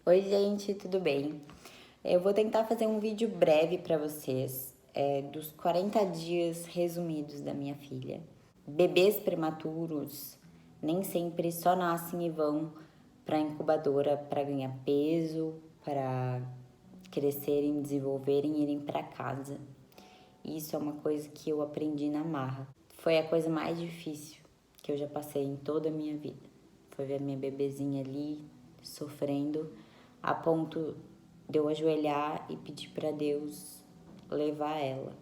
Oi, gente, tudo bem? Eu vou tentar fazer um vídeo breve para vocês, dos 40 dias resumidos da minha filha. Bebês prematuros nem sempre só nascem e vão para a incubadora para ganhar peso, para crescerem, desenvolverem e irem para casa. Isso é uma coisa que eu aprendi na marra. Foi a coisa mais difícil que eu já passei em toda a minha vida. Foi ver a minha bebezinha ali sofrendo a ponto de eu ajoelhar e pedir para Deus levar ela.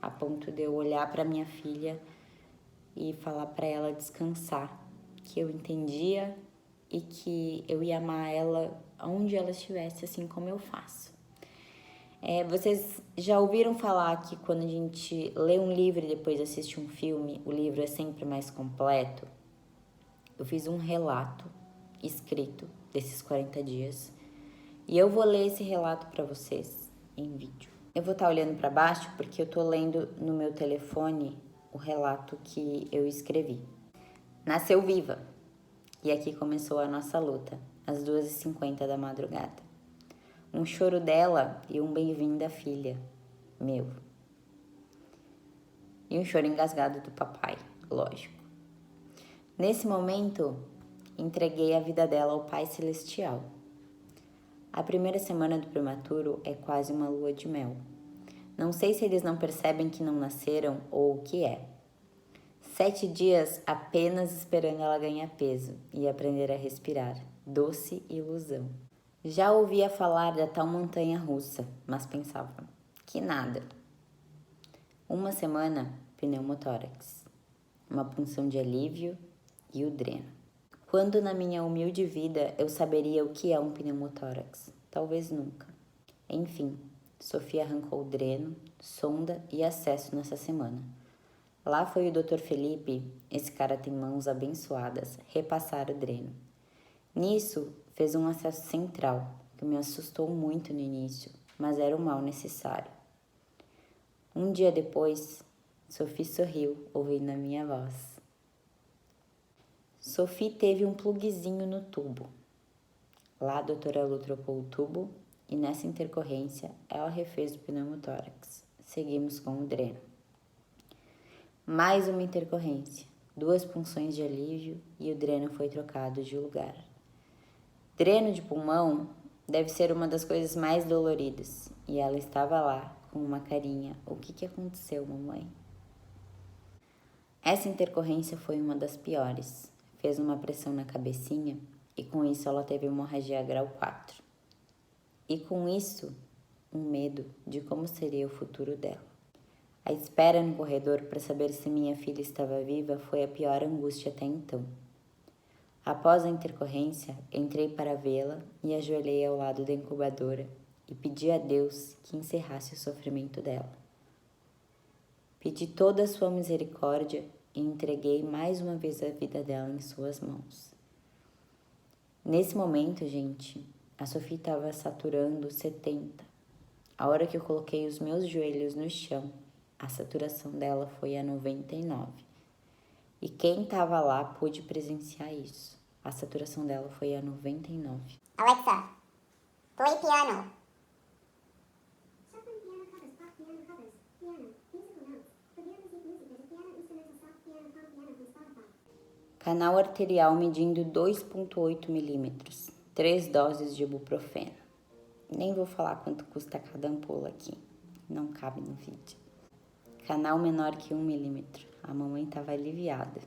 A ponto de eu olhar para minha filha e falar para ela descansar, que eu entendia e que eu ia amar ela onde ela estivesse, assim como eu faço. Vocês já ouviram falar que quando a gente lê um livro e depois assiste um filme, o livro é sempre mais completo? Eu fiz um relato escrito desses 40 dias e eu vou ler esse relato para vocês em vídeo. Eu vou estar olhando para baixo porque eu tô lendo no meu telefone o relato que eu escrevi. Nasceu viva e aqui começou a nossa luta, às 2h50 da madrugada. Um choro dela e um bem-vinda filha, meu. E um choro engasgado do papai, lógico. Nesse momento, entreguei a vida dela ao Pai Celestial. A primeira semana do prematuro é quase uma lua de mel. Não sei se eles não percebem que não nasceram ou o que é. 7 dias apenas esperando ela ganhar peso e aprender a respirar. Doce ilusão. Já ouvia falar da tal montanha russa, mas pensava, que nada. Uma semana, pneumotórax. Uma punção de alívio e o dreno. Quando na minha humilde vida eu saberia o que é um pneumotórax? Talvez nunca. Enfim, Sofia arrancou o dreno, sonda e acesso nessa semana. Lá foi o Dr. Felipe, esse cara tem mãos abençoadas, repassar o dreno. Nisso, fez um acesso central, que me assustou muito no início, mas era o mal necessário. Um dia depois, Sophie sorriu, ouvindo a minha voz. Sophie teve um pluguezinho no tubo. Lá a doutora Lu trocou o tubo e nessa intercorrência ela refez o pneumotórax. Seguimos com o dreno. Mais uma intercorrência, 2 punções de alívio e o dreno foi trocado de lugar. Dreno de pulmão deve ser uma das coisas mais doloridas e ela estava lá com uma carinha. O que aconteceu, mamãe? Essa intercorrência foi uma das piores. Fez uma pressão na cabecinha e com isso ela teve hemorragia grau 4. E com isso, um medo de como seria o futuro dela. A espera no corredor para saber se minha filha estava viva foi a pior angústia até então. Após a intercorrência, entrei para vê-la e ajoelhei ao lado da incubadora e pedi a Deus que encerrasse o sofrimento dela. Pedi toda a sua misericórdia e entreguei mais uma vez a vida dela em suas mãos. Nesse momento, gente, a Sophie estava saturando 70. A hora que eu coloquei os meus joelhos no chão, a saturação dela foi a 99. E quem estava lá pôde presenciar isso. A saturação dela foi a 99. Alexa, play piano. Shuffling piano covers, pop piano covers, piano, musical notes. Forgive music music, there's a piano instrumental soft piano pop piano from Spotify. Canal arterial medindo 2,8 milímetros. 3 doses de ibuprofeno. Nem vou falar quanto custa cada ampola aqui. Não cabe no vídeo. Canal menor que 1 milímetro. A mamãe estava aliviada.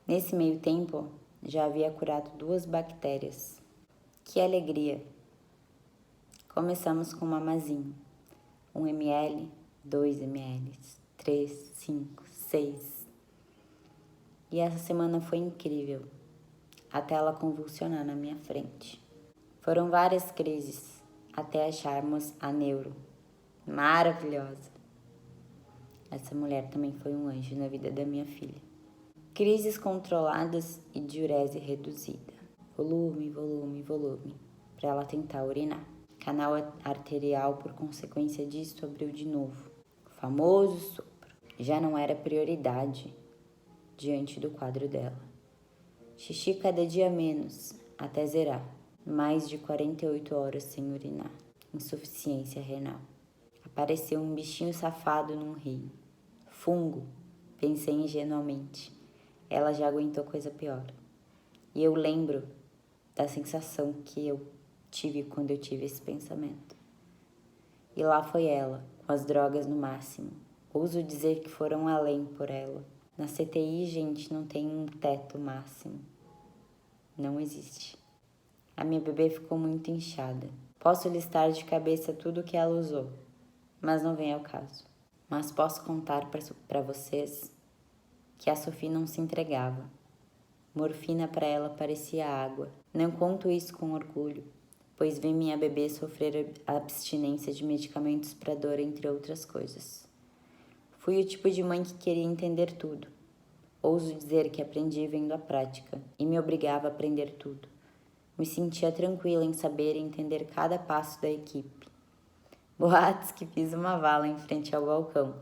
Nesse meio tempo, já havia curado 2 bactérias. Que alegria! Começamos com mamazinho. 1 ml, 2 ml, 3, 5, 6. E essa semana foi incrível, até ela convulsionar na minha frente. Foram várias crises, até acharmos a neuro. Maravilhosa! Essa mulher também foi um anjo na vida da minha filha. Crises controladas e diurese reduzida. Volume, volume, volume, para ela tentar urinar. Canal arterial, por consequência disso, abriu de novo. O famoso sopro. Já não era prioridade diante do quadro dela. Xixi cada dia menos, até zerar. Mais de 48 horas sem urinar. Insuficiência renal. Apareceu um bichinho safado num rio. Fungo, pensei ingenuamente. Ela já aguentou coisa pior. E eu lembro da sensação que eu tive quando eu tive esse pensamento. E lá foi ela, com as drogas no máximo. Ouso dizer que foram além por ela. Na CTI, gente, não tem um teto máximo. Não existe. A minha bebê ficou muito inchada. Posso listar de cabeça tudo o que ela usou, mas não vem ao caso. Mas posso contar para vocês que a Sophie não se entregava. Morfina para ela parecia água. Não conto isso com orgulho, pois vi minha bebê sofrer abstinência de medicamentos para dor, entre outras coisas. Fui o tipo de mãe que queria entender tudo. Ouso dizer que aprendi vendo a prática e me obrigava a aprender tudo. Me sentia tranquila em saber e entender cada passo da equipe. Boatos que fiz uma vala em frente ao balcão,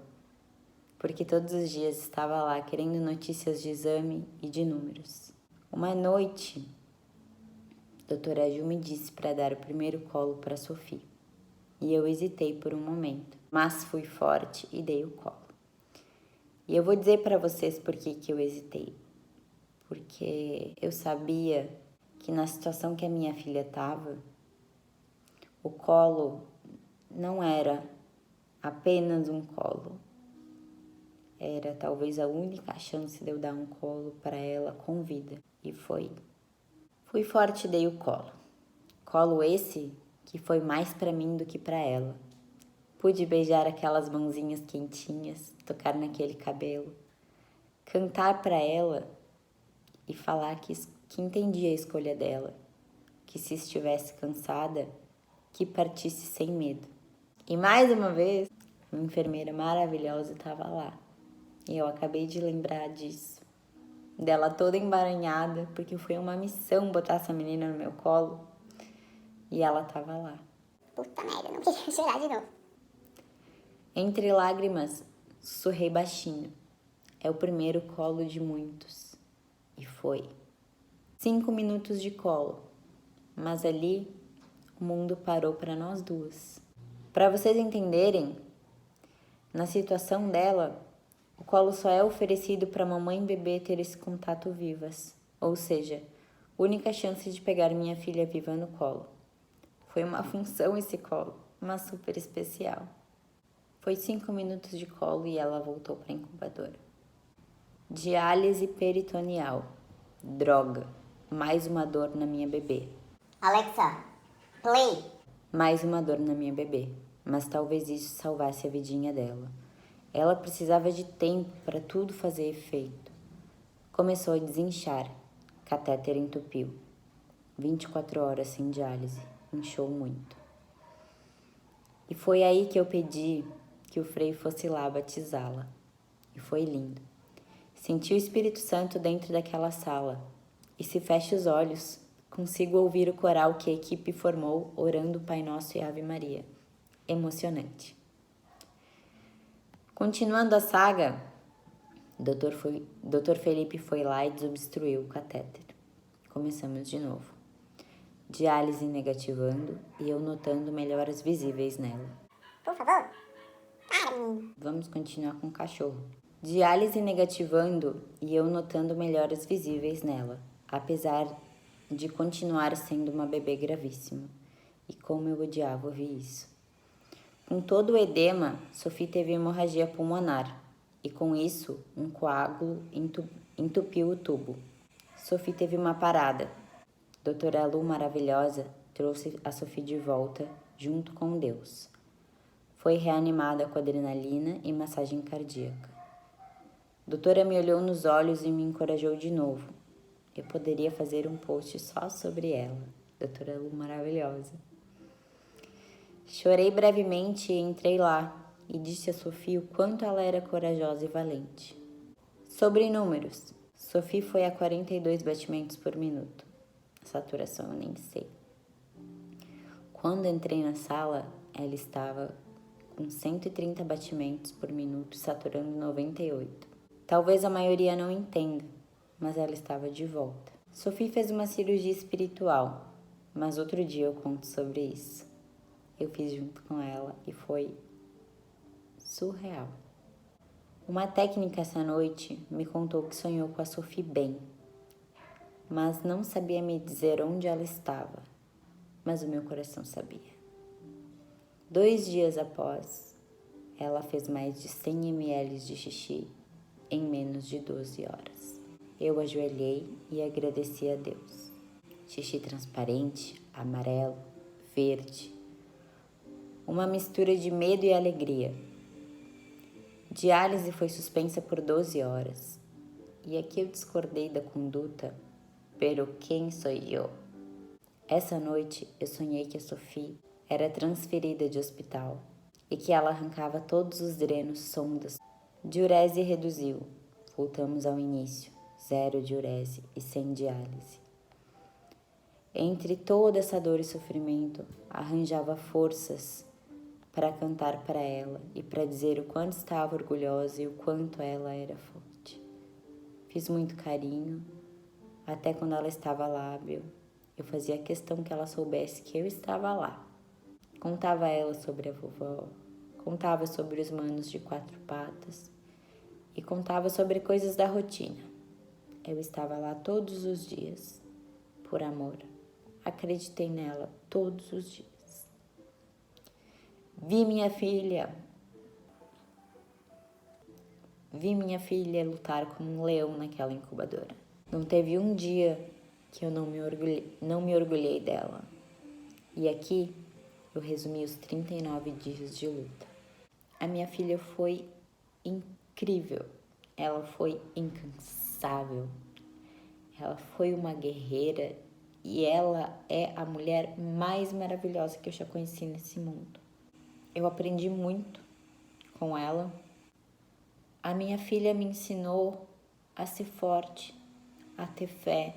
porque todos os dias estava lá querendo notícias de exame e de números. Uma noite, doutora Ju me disse para dar o primeiro colo para Sophie, e eu hesitei por um momento, mas fui forte e dei o colo. E eu vou dizer para vocês por que eu hesitei, porque eu sabia que na situação que a minha filha estava, o colo não era apenas um colo. Era talvez a única chance de eu dar um colo para ela com vida. E foi. Fui forte e dei o colo. Colo esse que foi mais para mim do que para ela. Pude beijar aquelas mãozinhas quentinhas, tocar naquele cabelo, cantar para ela e falar que entendia a escolha dela, que se estivesse cansada, que partisse sem medo. E mais uma vez, uma enfermeira maravilhosa estava lá. E eu acabei de lembrar disso. Dela toda embaranhada, porque foi uma missão botar essa menina no meu colo. E ela estava lá. Puta merda, não queria chorar de novo. Entre lágrimas, sussurrei baixinho. É o primeiro colo de muitos. E foi. 5 minutos de colo. Mas ali, o mundo parou para nós duas. Para vocês entenderem, na situação dela, o colo só é oferecido para mamãe e bebê ter esse contato vivas. Ou seja, única chance de pegar minha filha viva no colo. Foi uma função esse colo, mas super especial. Foi 5 minutos de colo e ela voltou para a incubadora. Diálise peritoneal. Droga. Mais uma dor na minha bebê. Alexa, play. Mais uma dor na minha bebê. Mas talvez isso salvasse a vidinha dela. Ela precisava de tempo para tudo fazer efeito. Começou a desinchar. Catéter entupiu. 24 horas sem diálise. Inchou muito. E foi aí que eu pedi que o Frei fosse lá batizá-la. E foi lindo. Senti o Espírito Santo dentro daquela sala. E se fecha os olhos, consigo ouvir o coral que a equipe formou orando o Pai Nosso e Ave Maria. Emocionante. Continuando a saga, Dr. Felipe foi lá e desobstruiu o catéter. Começamos de novo. Diálise negativando e eu notando melhoras visíveis nela. Por favor. Para, menino. Vamos continuar com o cachorro. Diálise negativando e eu notando melhoras visíveis nela, apesar de continuar sendo uma bebê gravíssima. E como eu odiava ouvir isso. Com todo o edema, Sophie teve hemorragia pulmonar e com isso um coágulo entupiu o tubo. Sophie teve uma parada. Doutora Lu maravilhosa trouxe a Sophie de volta junto com Deus. Foi reanimada com adrenalina e massagem cardíaca. Doutora me olhou nos olhos e me encorajou de novo. Eu poderia fazer um post só sobre ela. Doutora Lu maravilhosa. Chorei brevemente e entrei lá e disse a Sophie o quanto ela era corajosa e valente. Sobre números, Sophie foi a 42 batimentos por minuto. A saturação eu nem sei. Quando entrei na sala, ela estava com 130 batimentos por minuto, saturando 98. Talvez a maioria não entenda, mas ela estava de volta. Sophie fez uma cirurgia espiritual. mas outro dia eu conto sobre isso. Eu fiz junto com ela e foi surreal. Uma técnica essa noite me contou que sonhou com a Sophie bem, mas não sabia me dizer onde ela estava, mas o meu coração sabia. 2 dias após, ela fez mais de 100 ml de xixi em menos de 12 horas. Eu ajoelhei e agradeci a Deus. Xixi transparente, amarelo, verde. Uma mistura de medo e alegria. Diálise foi suspensa por 12 horas. E aqui eu discordei da conduta, pero quem sou eu? Essa noite eu sonhei que a Sophie era transferida de hospital e que ela arrancava todos os drenos, sondas. Diurese reduziu. Voltamos ao início. 0 diurese e sem diálise. Entre toda essa dor e sofrimento, arranjava forças para cantar para ela e para dizer o quanto estava orgulhosa e o quanto ela era forte. Fiz muito carinho, até quando ela estava lábil, eu fazia questão que ela soubesse que eu estava lá. Contava a ela sobre a vovó, contava sobre os manos de 4 patas e contava sobre coisas da rotina. Eu estava lá todos os dias, por amor. Acreditei nela todos os dias. Vi minha filha lutar como um leão naquela incubadora. Não teve um dia que eu não me orgulhei dela. E aqui eu resumi os 39 dias de luta. A minha filha foi incrível. Ela foi incansável. Ela foi uma guerreira e ela é a mulher mais maravilhosa que eu já conheci nesse mundo. Eu aprendi muito com ela. A minha filha me ensinou a ser forte, a ter fé,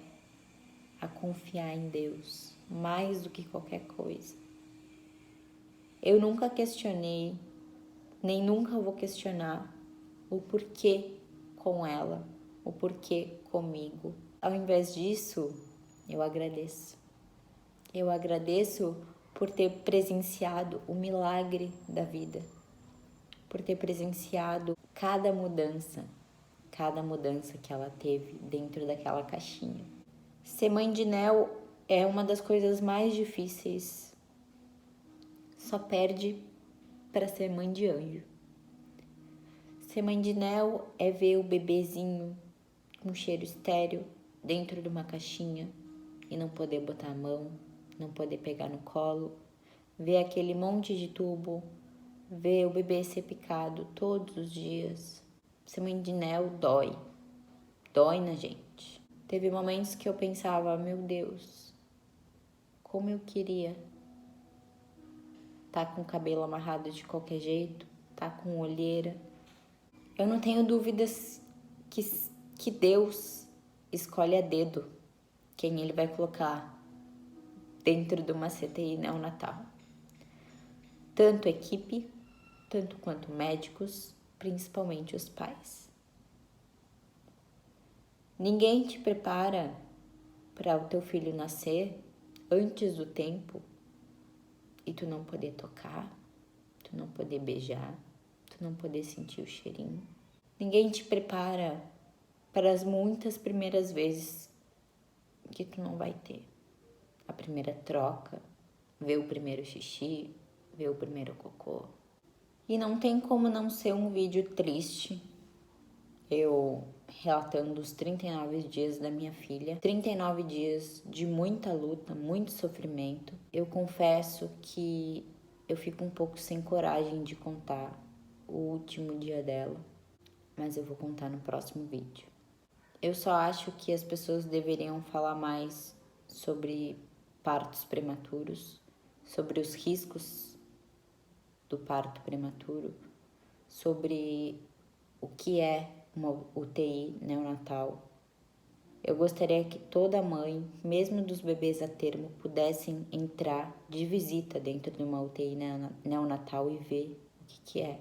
a confiar em Deus, mais do que qualquer coisa. Eu nunca questionei, nem nunca vou questionar o porquê com ela, o porquê comigo. Ao invés disso, eu agradeço. Eu agradeço por ter presenciado o milagre da vida, por ter presenciado cada mudança que ela teve dentro daquela caixinha. Ser mãe de Nel é uma das coisas mais difíceis. Só perde para ser mãe de anjo. Ser mãe de Nel é ver o bebezinho com cheiro estéril dentro de uma caixinha e não poder botar a mão, não poder pegar no colo, ver aquele monte de tubo, ver o bebê ser picado todos os dias. Ser mãe de Nel dói na gente. Teve momentos que eu pensava, meu Deus, como eu queria tá com o cabelo amarrado de qualquer jeito, tá com olheira. Eu não tenho dúvidas que Deus escolhe a dedo quem ele vai colocar dentro de uma CTI neonatal. Tanto equipe, tanto quanto médicos, principalmente os pais. Ninguém te prepara para o teu filho nascer antes do tempo e tu não poder tocar, tu não poder beijar, tu não poder sentir o cheirinho. Ninguém te prepara para as muitas primeiras vezes que tu não vai ter. A primeira troca, ver o primeiro xixi, ver o primeiro cocô. E não tem como não ser um vídeo triste, eu relatando os 39 dias da minha filha, 39 dias de muita luta, muito sofrimento. Eu confesso que eu fico um pouco sem coragem de contar o último dia dela, mas eu vou contar no próximo vídeo. Eu só acho que as pessoas deveriam falar mais sobre partos prematuros, sobre os riscos do parto prematuro, sobre o que é uma UTI neonatal. Eu gostaria que toda mãe, mesmo dos bebês a termo, pudessem entrar de visita dentro de uma UTI neonatal e ver o que é,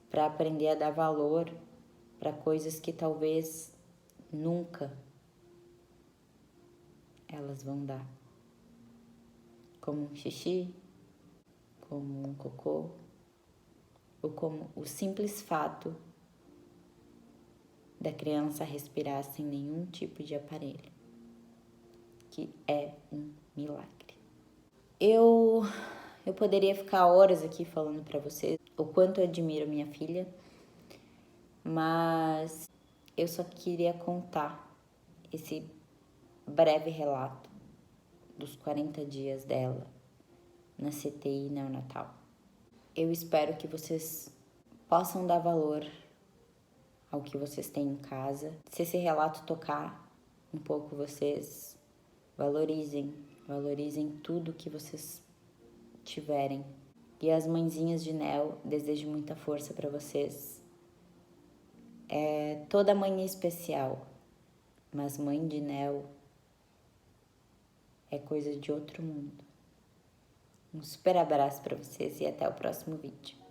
para aprender a dar valor para coisas que talvez nunca elas vão dar. como um xixi, como um cocô, ou como o simples fato da criança respirar sem nenhum tipo de aparelho, que é um milagre. Eu poderia ficar horas aqui falando para vocês o quanto eu admiro minha filha, mas eu só queria contar esse breve relato dos 40 dias dela na CTI neonatal. Eu espero que vocês possam dar valor ao que vocês têm em casa. Se esse relato tocar um pouco vocês, valorizem tudo que vocês tiverem. E as mãezinhas de Nel, desejo muita força para vocês. Toda mãe é especial, mas mãe de Nel é coisa de outro mundo. Um super abraço para vocês e até o próximo vídeo.